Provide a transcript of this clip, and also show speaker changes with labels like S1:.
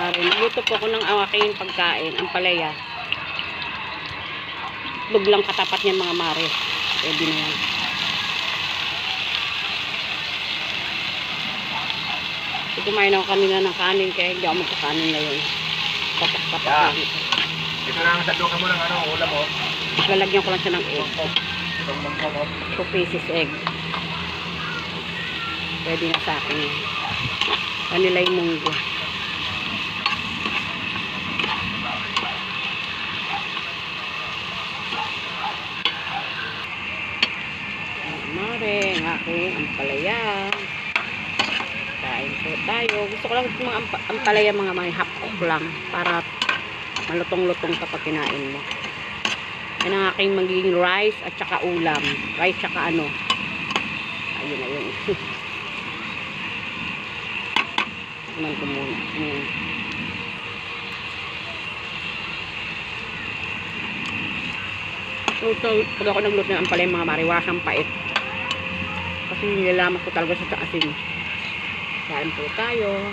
S1: mare. Luto po ko ng aking pagkain, ang palaya. Itlog lang katapat niyan mga mare. Pwede na yan. Kumain ako kanina ng kanin kaya hindi ako magkakanin na yun. Tapak-tapak lang ito.
S2: Ito na ang sadukan mo ng ulam mo.
S1: Lalagyan ko lang siya ng egg. 2 pieces egg. Pwede na sa akin yun. Kanilay munggo. Mare, ang aking ampalaya. Kain po tayo. Gusto ko lang mga ampalaya mga may half cook lang para malutong-lutong kapag kinain mo. Yan ang aking magiging rice at saka ulam. Rice saka ano. Ayun na yun. Naman ko muna. Pag ako nagluto ng ampalaya mga mariwasang pait. Kasi nilalamat ko talaga sa asin. Kain po tayo.